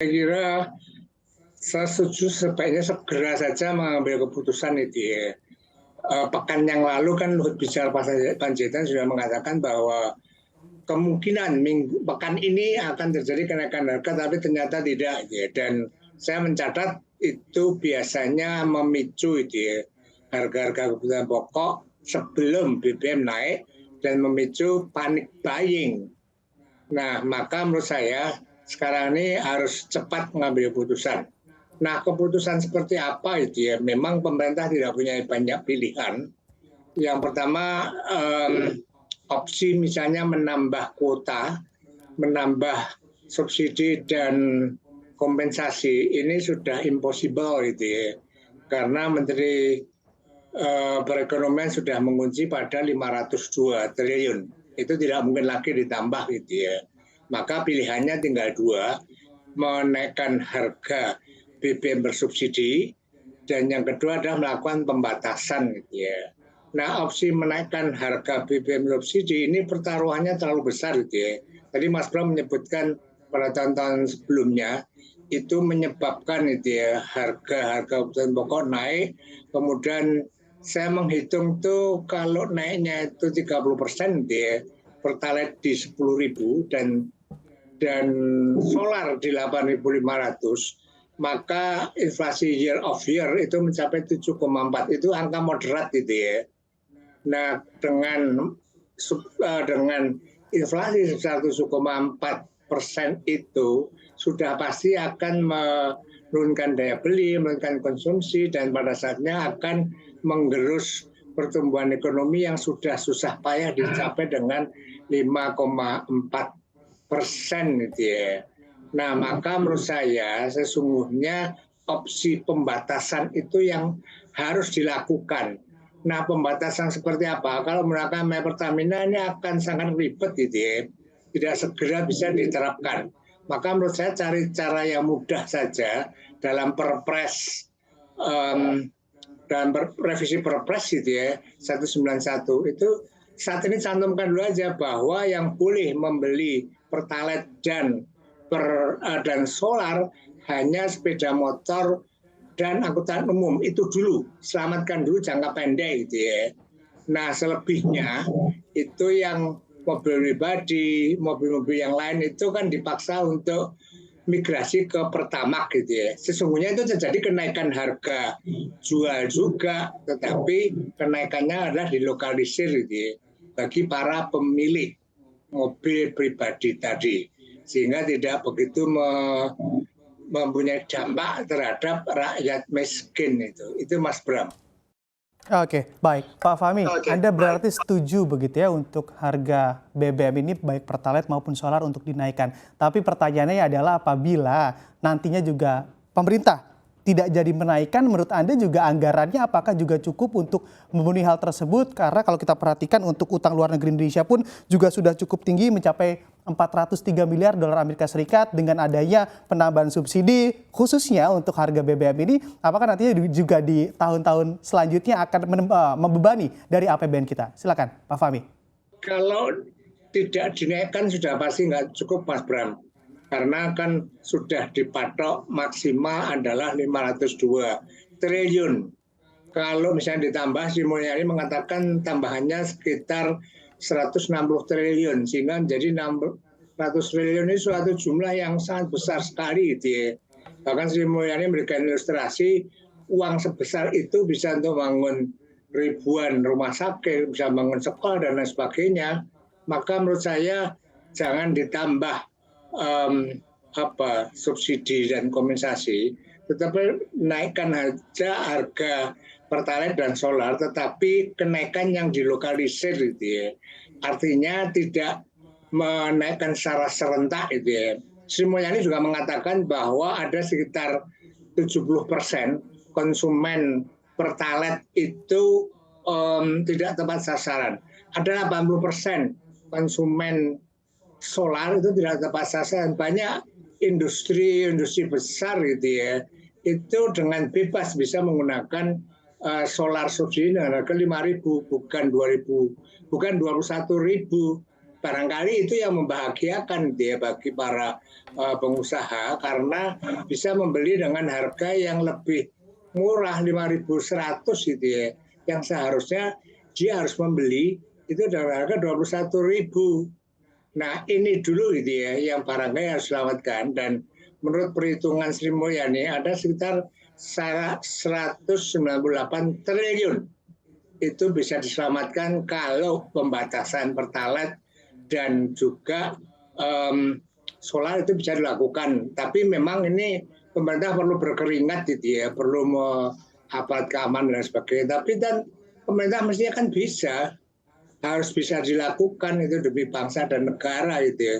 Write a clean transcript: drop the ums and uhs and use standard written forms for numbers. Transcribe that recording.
Saya kira saya setuju sebaiknya segera saja mengambil keputusan itu ya. Pekan yang lalu kan Luhut Binsar Panjaitan sudah mengatakan bahwa kemungkinan pekan ini akan terjadi kenaikan harga, tapi ternyata tidak ya. Dan saya mencatat itu biasanya memicu itu ya, harga-harga kebutuhan pokok sebelum BBM naik dan memicu panic buying. Nah, maka menurut saya sekarang ini harus cepat mengambil keputusan. Nah, keputusan seperti apa itu ya? Memang pemerintah tidak punya banyak pilihan. Yang pertama, opsi misalnya menambah kuota, menambah subsidi dan kompensasi ini sudah impossible gitu ya. Karena Menteri Perekonomian sudah mengunci pada 502 triliun. Itu tidak mungkin lagi ditambah gitu ya. Maka pilihannya tinggal dua, menaikkan harga BBM bersubsidi, dan yang kedua adalah melakukan pembatasan gitu ya. Nah, opsi menaikkan harga BBM subsidi ini pertaruhannya terlalu besar gitu ya. Tadi Mas Bram menyebutkan pada tahun-tahun sebelumnya itu menyebabkan itu ya, harga kebutuhan pokok naik, kemudian saya menghitung tuh kalau naiknya itu 30% gitu ya, Pertalite di 10.000 dan solar di 8.500, maka inflasi year of year itu mencapai 7,4, itu angka moderat gitu ya. Nah, dengan inflasi sebesar 7,4% itu sudah pasti akan menurunkan daya beli, menurunkan konsumsi, dan pada saatnya akan menggerus pertumbuhan ekonomi yang sudah susah payah dicapai dengan 5,4% gitu ya. Nah, maka menurut saya sesungguhnya opsi pembatasan itu yang harus dilakukan. Nah, pembatasan seperti apa? Kalau menggunakan Pertamina ini akan sangat ribet gitu ya. Tidak segera bisa diterapkan. Maka menurut saya cari cara yang mudah saja dalam Perpres, dalam revisi Perpres gitu ya, 191 itu saat ini cantumkan dulu aja bahwa yang boleh membeli Pertalite dan solar hanya sepeda motor dan angkutan umum. Itu dulu, selamatkan dulu jangka pendek gitu ya. Nah, selebihnya itu yang mobil pribadi, mobil-mobil yang lain itu kan dipaksa untuk migrasi ke Pertamax gitu ya. Sesungguhnya itu terjadi kenaikan harga jual juga, tetapi kenaikannya adalah dilokalisir gitu ya, bagi para pemilik mobil pribadi tadi, sehingga tidak begitu mempunyai dampak terhadap rakyat miskin itu Mas Bram. Oke, baik. Pak Fahmi, Anda berarti setuju begitu ya untuk harga BBM ini baik Pertalite maupun solar untuk dinaikkan. Tapi pertanyaannya adalah apabila nantinya juga pemerintah tidak jadi menaikkan, menurut Anda juga anggarannya apakah juga cukup untuk memenuhi hal tersebut? Karena kalau kita perhatikan untuk utang luar negeri Indonesia pun juga sudah cukup tinggi, mencapai 403 miliar dolar Amerika Serikat. Dengan adanya penambahan subsidi khususnya untuk harga BBM ini, apakah nantinya juga di tahun-tahun selanjutnya akan membebani dari APBN kita? Silakan Pak Fahmi. Kalau tidak dinaikkan sudah pasti nggak cukup Mas Bram. Karena kan sudah dipatok maksimal adalah 502 triliun. Kalau misalnya ditambah, Sri Mulyani mengatakan tambahannya sekitar 160 triliun, sehingga menjadi 600 triliun ini suatu jumlah yang sangat besar sekali gitu ya. Bahkan Sri Mulyani memberikan ilustrasi uang sebesar itu bisa untuk membangun ribuan rumah sakit, bisa membangun sekolah dan lain sebagainya. Maka menurut saya jangan ditambah subsidi dan kompensasi, tetapi naikkan saja harga Pertalite dan solar, tetapi kenaikan yang dilokalisir gitu ya. Artinya tidak menaikkan secara serentak gitu ya. Sri Mulyani juga mengatakan bahwa ada sekitar 70% konsumen Pertalite itu tidak tepat sasaran. Ada 80% konsumen solar itu tidak tepat sasaran. Banyak industri besar gitu ya, itu dengan bebas bisa menggunakan solar subsidi dengan harga 5.000, bukan 2.000, bukan 21.000. barangkali itu yang membahagiakan dia bagi para pengusaha karena bisa membeli dengan harga yang lebih murah 5.100 gitu ya, yang seharusnya dia harus membeli itu dengan harga 21.000. Nah ini dulu gitu ya yang barangkali harus selamatkan, dan menurut perhitungan Sri Mulyani ada sekitar 198 triliun itu bisa diselamatkan kalau pembatasan pertalite dan juga solar itu bisa dilakukan. Tapi memang ini pemerintah perlu berkeringat gitu ya, perlu aparat keamanan dan sebagainya. Tapi dan pemerintah mestinya kan bisa, harus bisa dilakukan itu demi bangsa dan negara gitu ya.